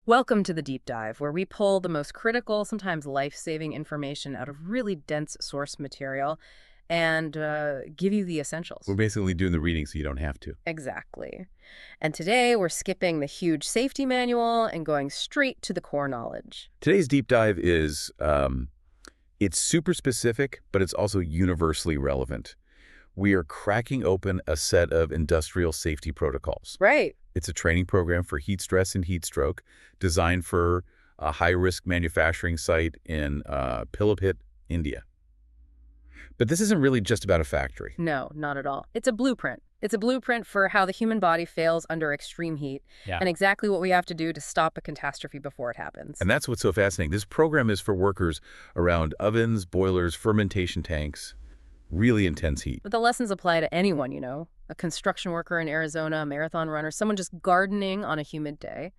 Welcome to the deep dive, where we pull the most critical, sometimes life-saving information out of really dense source material and give you the We're essentials. basically doing the reading so you don't have to. Exactly. And today we're skipping the huge safety manual and going straight to the core knowledge. Today's deep dive is, it's super specific, but it's also universally relevant. We are cracking open a set of industrial safety protocols. Right. It's a training program for heat stress and heat stroke designed for a high-risk manufacturing site in Pilibhit, India. But this isn't really just about a factory. No, not at all. It's a blueprint. It's a blueprint for how the human body fails under extreme heat Yeah. and exactly what we have to do to stop a catastrophe before it happens. And that's what's so fascinating. This program is for workers around ovens, boilers, fermentation tanks, really intense heat. But the lessons apply to anyone, a construction worker in Arizona, a marathon runner, someone just gardening on a humid day.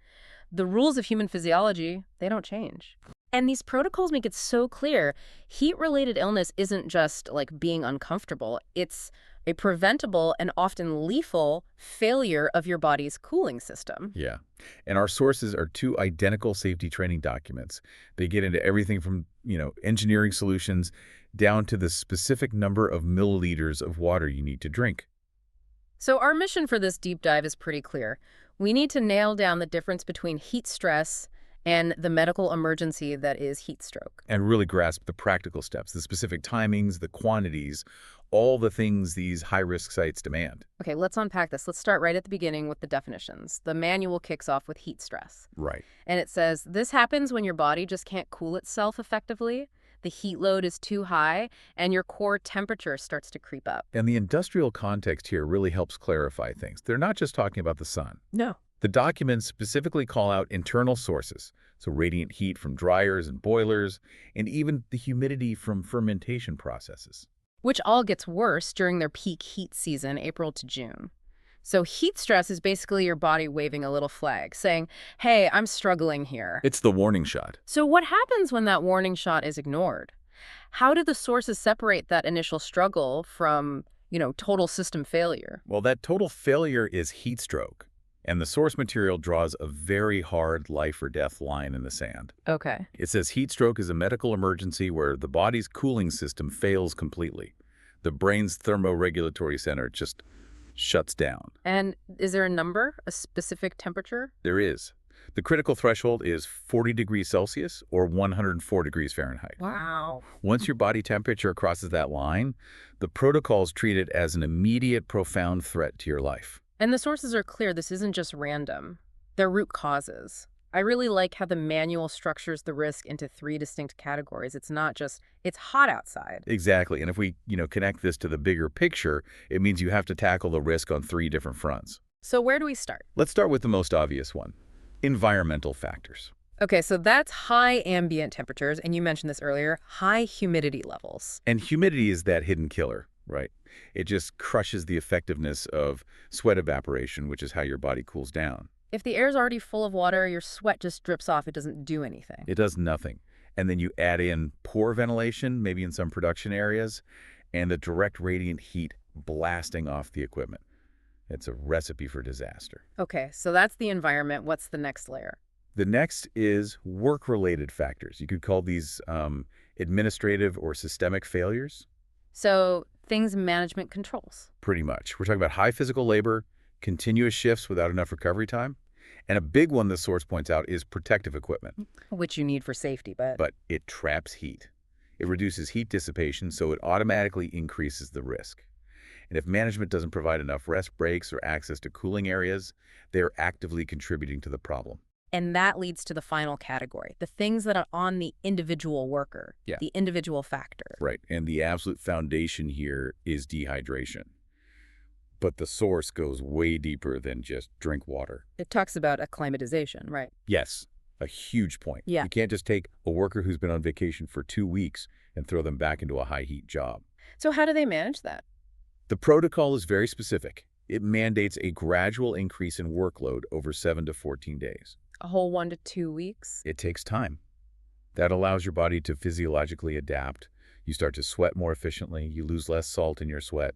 The rules of human physiology, they don't change. And these protocols make it so clear. Heat-related illness isn't just like being uncomfortable. It's a preventable and often lethal failure of your body's cooling system. Yeah. And our sources are two identical safety training documents. They get into everything from, engineering solutions down to the specific number of milliliters of water you need to drink. So our mission for this deep dive is pretty clear. We need to nail down the difference between heat stress and the medical emergency that is heat stroke. And really grasp the practical steps, the specific timings, the quantities, all the things these high-risk sites demand. Okay, let's unpack this. Let's start right at the beginning with the definitions. The manual kicks off with heat stress. Right. And it says, this happens when your body just can't cool itself effectively, the heat load is too high, and your core temperature starts to creep up. And the industrial context here really helps clarify things. They're not just talking about the sun. No. The documents specifically call out internal sources, so radiant heat from dryers and boilers, and even the humidity from fermentation processes. Which all gets worse during their peak heat season, April to June. So heat stress is basically your body waving a little flag, saying, hey, I'm struggling here. It's the warning shot. So what happens when that warning shot is ignored? How do the sources separate that initial struggle from, total system failure? Well, that total failure is heat stroke, and the source material draws a very hard life or death line in the sand. Okay. It says heat stroke is a medical emergency where the body's cooling system fails completely. The brain's thermoregulatory center just shuts down. And is there a number, a specific temperature? There is. The critical threshold is 40 degrees Celsius or 104 degrees Fahrenheit. Wow. Once your body temperature crosses that line, the protocols treat it as an immediate, profound threat to your life. And the sources are clear. This isn't just random. They're root causes. I really like how the manual structures the risk into three distinct categories. It's not just, it's hot outside. Exactly. And if we, connect this to the bigger picture, it means you have to tackle the risk on three different fronts. So where do we start? Let's start with the most obvious one, environmental factors. Okay, so that's high ambient temperatures, and you mentioned this earlier, high humidity levels. And humidity is that hidden killer, right? It just crushes the effectiveness of sweat evaporation, which is how your body cools down. If the air's already full of water, your sweat just drips off. It doesn't do anything. It does nothing. And then you add in poor ventilation, maybe in some production areas, and the direct radiant heat blasting off the equipment. It's a recipe for disaster. Okay, so that's the environment. What's the next layer? The next is work-related factors. You could call these administrative or systemic failures. So things management controls. Pretty much. We're talking about high physical labor, continuous shifts without enough recovery time, and a big one the source points out is protective equipment. Which you need for safety, But it traps heat. It reduces heat dissipation, so it automatically increases the risk. And if management doesn't provide enough rest breaks or access to cooling areas, they're actively contributing to the problem. And that leads to the final category, the things that are on the individual worker, Yeah. the individual factor. Right, and the absolute foundation here is dehydration. But the source goes way deeper than just drink water. It talks about acclimatization, right? Yes, a huge point. Yeah. You can't just take a worker who's been on vacation for 2 weeks and throw them back into a high-heat job. So how do they manage that? The protocol is very specific. It mandates a gradual increase in workload over 7 to 14 days. A whole 1 to 2 weeks? It takes time. That allows your body to physiologically adapt. You start to sweat more efficiently. You lose less salt in your sweat.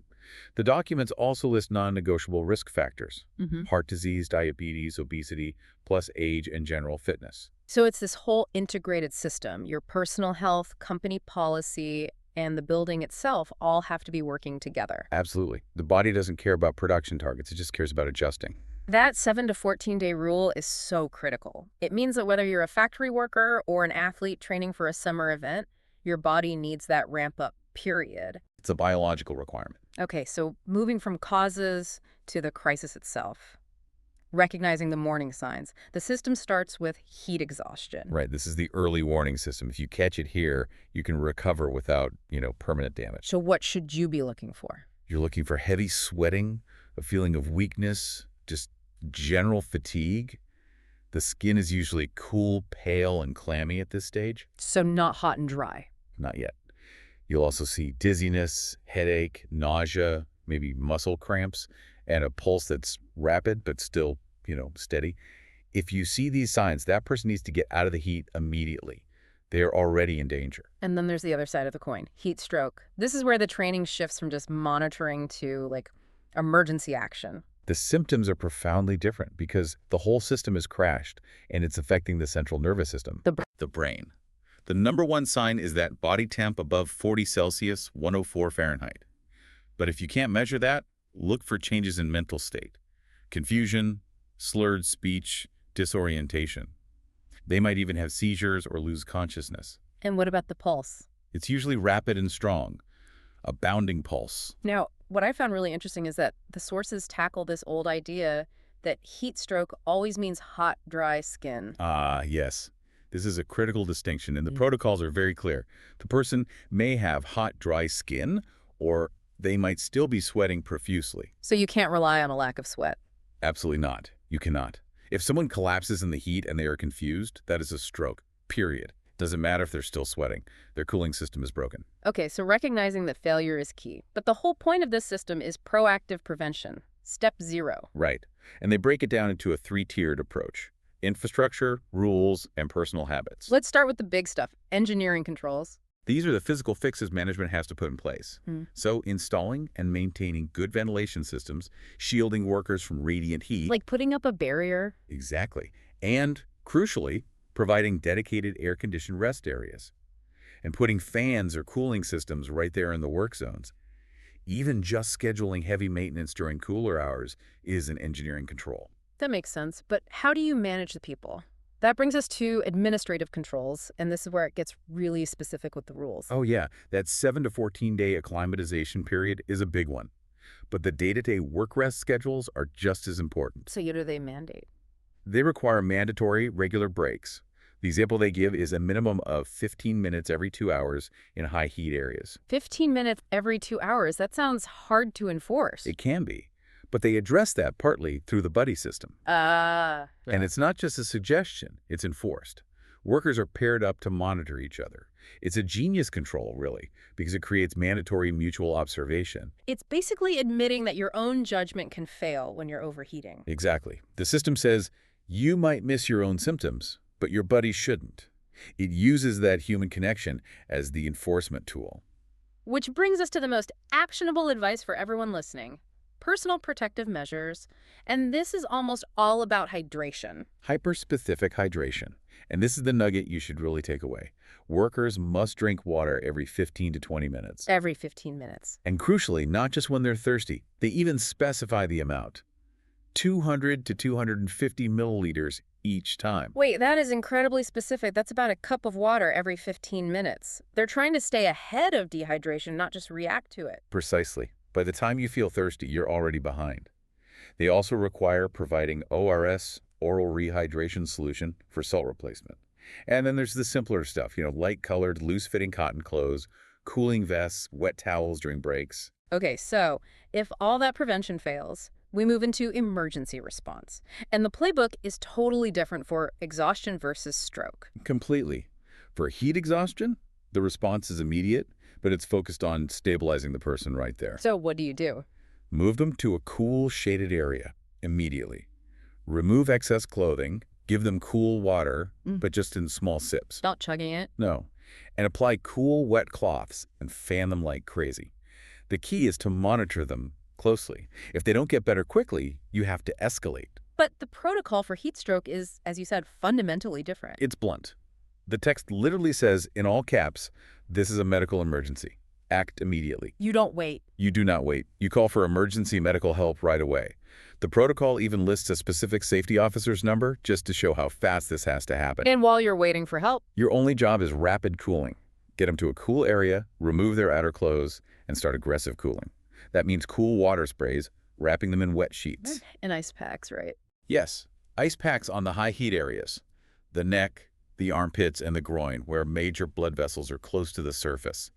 The documents also list non-negotiable risk factors: Hmm. heart disease, diabetes, obesity, plus age and general fitness. So it's this whole integrated system. Your personal health, company policy, and the building itself all have to be working together. Absolutely. The body doesn't care about production targets, it just cares about adjusting. That 7 to 14-day rule is so critical. It means that whether you're a factory worker or an athlete training for a summer event, your body needs that ramp up, period. It's a biological requirement. Okay, so moving from causes to the crisis itself, recognizing the warning signs. The system starts with heat exhaustion. Right, this is the early warning system. If you catch it here, you can recover without, permanent damage. So what should you be looking for? You're looking for heavy sweating, a feeling of weakness, just general fatigue. The skin is usually cool, pale, and clammy at this stage. So not hot and dry. Not yet. You'll also see dizziness, headache, nausea, maybe muscle cramps, and a pulse that's rapid but still, steady. If you see these signs, that person needs to get out of the heat immediately. They are already in danger. And then there's the other side of the coin, heat stroke. This is where the training shifts from just monitoring to emergency action. The symptoms are profoundly different because the whole system is crashed and it's affecting the central nervous system, the brain. The number one sign is that body temp above 40 Celsius, 104 Fahrenheit. But if you can't measure that, look for changes in mental state: confusion, slurred speech, disorientation. They might even have seizures or lose consciousness. And what about the pulse? It's usually rapid and strong, a bounding pulse. Now, what I found really interesting is that the sources tackle this old idea that heat stroke always means hot, dry skin. Ah, yes. This is a critical distinction, and the protocols are very clear. The person may have hot, dry skin, or they might still be sweating profusely. So you can't rely on a lack of sweat. Absolutely not. You cannot. If someone collapses in the heat and they are confused, that is a stroke, period. Doesn't matter if they're still sweating. Their cooling system is broken. Okay, so recognizing that failure is key. But the whole point of this system is proactive prevention. Step 0. Right. And they break it down into a 3-tiered approach: infrastructure, rules, and personal habits. Let's start with the big stuff, engineering controls. These are the physical fixes management has to put in place. So installing and maintaining good ventilation systems, shielding workers from radiant heat. Like putting up a barrier. Exactly. And, crucially, providing dedicated air-conditioned rest areas. And putting fans or cooling systems right there in the work zones. Even just scheduling heavy maintenance during cooler hours is an engineering control. That makes sense. But how do you manage the people? That brings us to administrative controls, and this is where it gets really specific with the rules. Oh yeah, that 7 to 14-day acclimatization period is a big one. But the day-to-day work rest schedules are just as important. So what do they mandate? They require mandatory, regular breaks. The example they give is a minimum of 15 minutes every 2 hours in high heat areas. 15 minutes every 2 hours. That sounds hard to enforce. It can be, but they address that partly through the buddy system. Yeah. And it's not just a suggestion, it's enforced. Workers are paired up to monitor each other. It's a genius control, really, because it creates mandatory mutual observation. It's basically admitting that your own judgment can fail when you're overheating. Exactly. The system says, you might miss your own symptoms, but your buddy shouldn't. It uses that human connection as the enforcement tool. Which brings us to the most actionable advice for everyone listening: personal protective measures. And this is almost all about hydration. Hyperspecific hydration. And this is the nugget you should really take away. Workers must drink water every 15 to 20 minutes. Every 15 minutes. And crucially, not just when they're thirsty. They even specify the amount: 200 to 250 milliliters each time. Wait, that is incredibly specific. That's about a cup of water every 15 minutes. They're trying to stay ahead of dehydration, not just react to it. Precisely. By the time you feel thirsty, you're already behind. They also require providing ORS, oral rehydration solution, for salt replacement. And then there's the simpler stuff, light-colored, loose-fitting cotton clothes, cooling vests, wet towels during breaks. Okay, so if all that prevention fails, we move into emergency response. And the playbook is totally different for exhaustion versus stroke. Completely. For heat exhaustion, the response is immediate, but it's focused on stabilizing the person right there. So what do you do? Move them to a cool, shaded area immediately. Remove excess clothing, give them cool water, but just in small sips. Not chugging it? No. And apply cool, wet cloths and fan them like crazy. The key is to monitor them closely. If they don't get better quickly, you have to escalate. But the protocol for heat stroke is, as you said, fundamentally different. It's blunt. The text literally says, in all caps, this is a medical emergency. Act immediately. You don't wait. You do not wait. You call for emergency medical help right away. The protocol even lists a specific safety officer's number just to show how fast this has to happen. And while you're waiting for help, Your only job is rapid cooling. Get them to a cool area, remove their outer clothes, and start aggressive cooling. That means cool water sprays, wrapping them in wet sheets. and ice packs, right? Yes, ice packs on the high heat areas, the neck, the armpits, and the groin, where major blood vessels are close to the surface,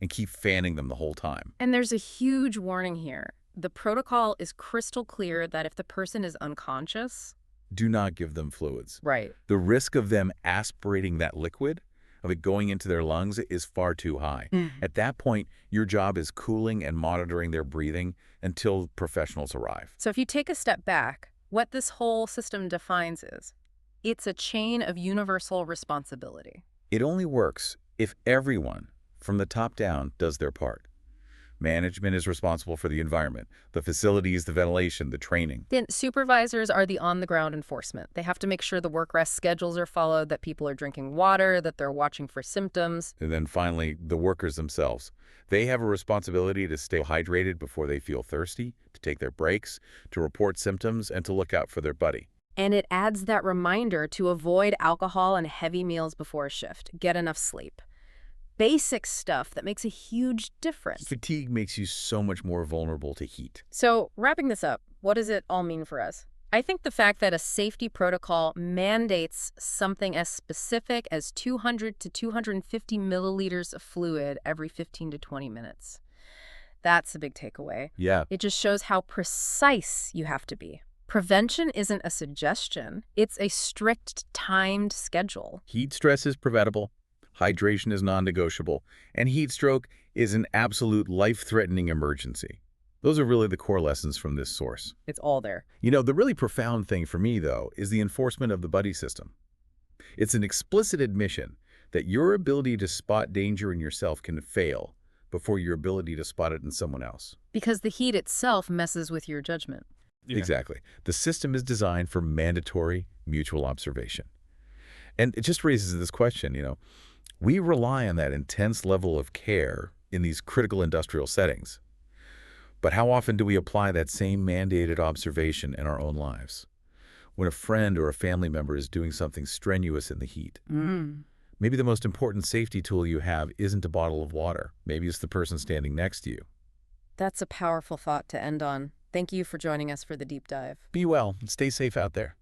and keep fanning them the whole time. And there's a huge warning here. The protocol is crystal clear that if the person is unconscious, Do not give them fluids. right, The risk of them aspirating that liquid, of it going into their lungs, is far too high. At that point, your job is cooling and monitoring their breathing until professionals arrive. So if you take a step back, what this whole system defines is, it's a chain of universal responsibility. It only works if everyone, from the top down, does their part. Management is responsible for the environment, the facilities, the ventilation, the training. Then supervisors are the on-the-ground enforcement. They have to make sure the work rest schedules are followed, that people are drinking water, that they're watching for symptoms. And then finally, the workers themselves. They have a responsibility to stay hydrated before they feel thirsty, to take their breaks, to report symptoms, and to look out for their buddy. And it adds that reminder to avoid alcohol and heavy meals before a shift. Get enough sleep. Basic stuff that makes a huge difference. Fatigue makes you so much more vulnerable to heat. So, wrapping this up, what does it all mean for us? I think the fact that a safety protocol mandates something as specific as 200 to 250 milliliters of fluid every 15 to 20 minutes. That's a big takeaway. Yeah, It just shows how precise you have to be. Prevention isn't a suggestion. It's a strict, timed schedule. heat stress is preventable, hydration is non-negotiable, and heat stroke is an absolute life-threatening emergency. Those are really the core lessons from this source. It's all there. You know, the really profound thing for me, though, is the enforcement of the buddy system. It's an explicit admission that your ability to spot danger in yourself can fail before your ability to spot it in someone else. Because the heat itself messes with your judgment. Yeah. Exactly. The system is designed for mandatory mutual observation. And it just raises this question, we rely on that intense level of care in these critical industrial settings. But how often do we apply that same mandated observation in our own lives? When a friend or a family member is doing something strenuous in the heat, maybe the most important safety tool you have isn't a bottle of water. Maybe it's the person standing next to you. That's a powerful thought to end on. Thank you for joining us for the deep dive. Be well and stay safe out there.